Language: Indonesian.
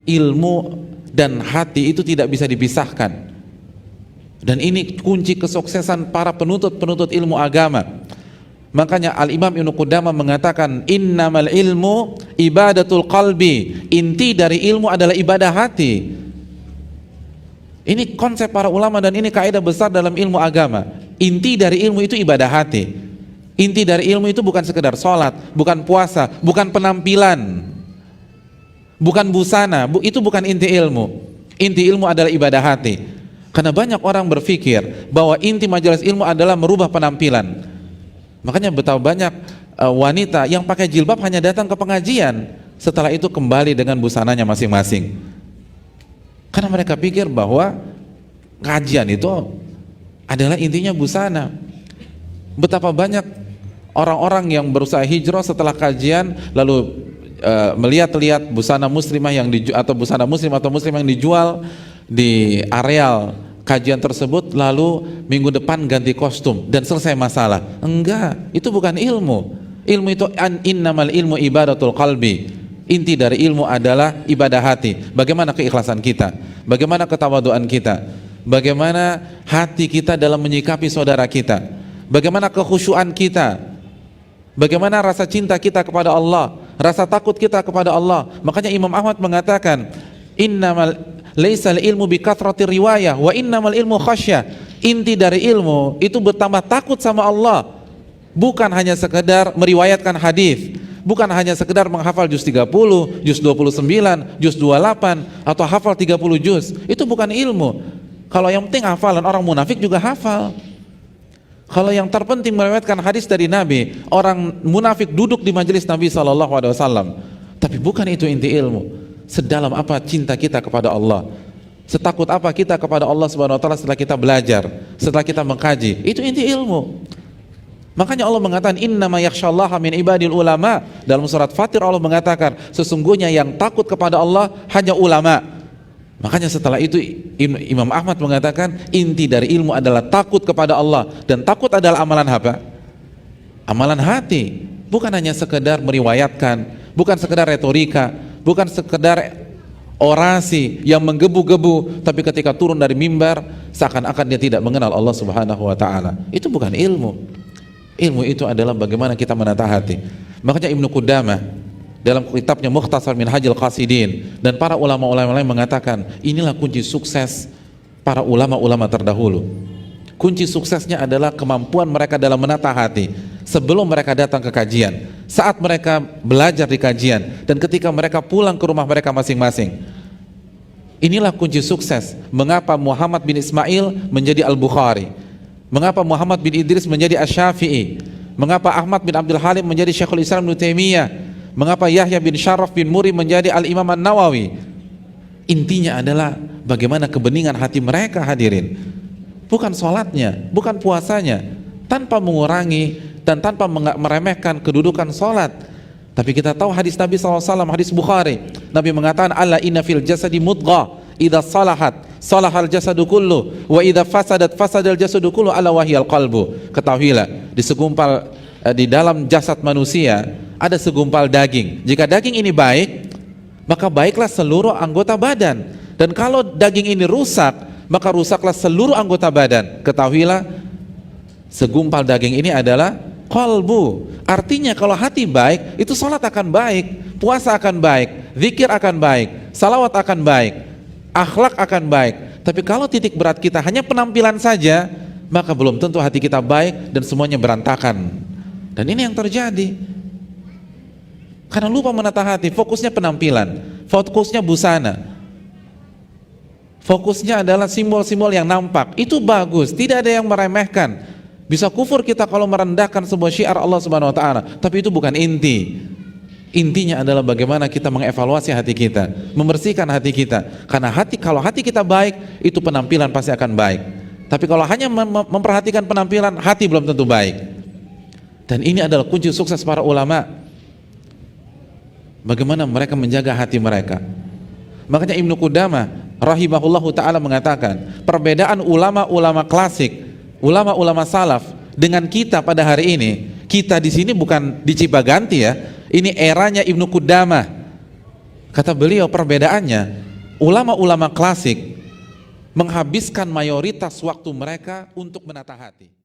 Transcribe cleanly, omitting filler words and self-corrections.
Ilmu dan hati itu tidak bisa dipisahkan, dan ini kunci kesuksesan para penuntut ilmu agama. Makanya Al-Imam Ibnu Qudamah mengatakan innamal ilmu ibadatul qalbi, inti dari ilmu adalah ibadah hati. Ini konsep para ulama dan ini kaidah besar dalam ilmu agama. Inti dari ilmu itu ibadah hati. Inti dari ilmu itu bukan sekedar sholat, bukan puasa, bukan penampilan, bukan busana, itu bukan inti ilmu. Inti ilmu adalah ibadah hati. Karena banyak orang berpikir bahwa inti majelis ilmu adalah merubah penampilan. Makanya betapa banyak wanita yang pakai jilbab hanya datang ke pengajian, setelah itu kembali dengan busananya masing-masing. Karena mereka pikir bahwa kajian itu adalah intinya busana. Betapa banyak orang-orang yang berusaha hijrah setelah kajian lalu melihat-lihat busana muslimah yang atau busana muslim atau muslim yang dijual di areal kajian tersebut, lalu minggu depan ganti kostum dan selesai masalah. Enggak, itu bukan ilmu. Ilmu itu innamal ilmu ibadatul qalbi. Inti dari ilmu adalah ibadah hati. Bagaimana keikhlasan kita, bagaimana ketawaduan kita, bagaimana hati kita dalam menyikapi saudara kita, bagaimana kekhusyuan kita, bagaimana rasa cinta kita kepada Allah, rasa takut kita kepada Allah. Makanya Imam Ahmad mengatakan innamal laisal ilmu bikatsrati riwayah wa innamal ilmu khasyah. Inti dari ilmu itu bertambah takut sama Allah, bukan hanya sekedar meriwayatkan hadis, bukan hanya sekedar menghafal juz 30, juz 29, juz 28 atau hafal 30 juz. Itu bukan ilmu. Kalau yang penting hafalan, orang munafik juga hafal. Kalau yang terpenting meriwayatkan hadis dari Nabi, orang munafik duduk di majelis Nabi SAW. Tapi bukan itu inti ilmu. Sedalam apa cinta kita kepada Allah, setakut apa kita kepada Allah Subhanahu wa taala setelah kita belajar, setelah kita mengkaji, itu inti ilmu. Makanya Allah mengatakan innama yakhsyallaha min ibadil ulama. Dalam surat Fatir Allah mengatakan sesungguhnya yang takut kepada Allah hanya ulama. Makanya setelah itu Imam Ahmad mengatakan inti dari ilmu adalah takut kepada Allah, dan takut adalah amalan apa? Amalan hati, bukan hanya sekedar meriwayatkan, bukan sekedar retorika, bukan sekedar orasi yang menggebu-gebu, tapi ketika turun dari mimbar seakan-akan dia tidak mengenal Allah Subhanahu wa taala. Itu bukan ilmu. Ilmu itu adalah bagaimana kita menata hati. Makanya Ibnu Qudamah dalam kitabnya Mukhtasar Minhajul Qasidin dan para ulama-ulama lain mengatakan inilah kunci sukses para ulama-ulama terdahulu. Kunci suksesnya adalah kemampuan mereka dalam menata hati sebelum mereka datang ke kajian, saat mereka belajar di kajian, dan ketika mereka pulang ke rumah mereka masing-masing. Inilah kunci sukses. Mengapa Muhammad bin Ismail menjadi Al-Bukhari, mengapa Muhammad bin Idris menjadi Asy-Syafi'i, mengapa Ahmad bin Abdul Halim menjadi Syekhul Islam Ibnu Taimiyah, mengapa Yahya bin Syaraf bin Muri menjadi Al-Imam An-Nawawi. Intinya adalah bagaimana kebeningan hati mereka, hadirin. Bukan sholatnya, bukan puasanya, tanpa mengurangi dan tanpa meremehkan kedudukan sholat. Tapi kita tahu hadis Nabi SAW, hadis Bukhari, Nabi mengatakan ala inna fil jasadi mudghah idza salahat salahal jasadu kullu wa idza fasadat fasadal jasadu kullu ala wahyal qalbu. Ketahuilah di dalam jasad manusia ada segumpal daging. Jika daging ini baik, maka baiklah seluruh anggota badan. Dan kalau daging ini rusak, maka rusaklah seluruh anggota badan. Ketahuilah segumpal daging ini adalah qalbu. Artinya kalau hati baik, itu salat akan baik, puasa akan baik, zikir akan baik, salawat akan baik, akhlak akan baik. Tapi kalau titik berat kita hanya penampilan saja, maka belum tentu hati kita baik dan semuanya berantakan. Dan ini yang terjadi karena lupa menata hati. Fokusnya penampilan, fokusnya busana, fokusnya adalah simbol-simbol yang nampak. Itu bagus, tidak ada yang meremehkan. Bisa kufur kita kalau merendahkan sebuah syiar Allah Subhanahu wa taala, tapi itu bukan inti. Intinya adalah bagaimana kita mengevaluasi hati kita, membersihkan hati kita. Karena kalau hati kita baik, itu penampilan pasti akan baik. Tapi kalau hanya memperhatikan penampilan, hati belum tentu baik. Dan ini adalah kunci sukses para ulama. Bagaimana mereka menjaga hati mereka. Makanya Ibnu Qudamah rahimahullahu ta'ala mengatakan perbedaan ulama-ulama klasik, ulama-ulama salaf dengan kita pada hari ini. Kita di sini bukan di Cipaganti ya, ini eranya Ibnu Qudamah. Kata beliau perbedaannya, ulama-ulama klasik menghabiskan mayoritas waktu mereka untuk menata hati.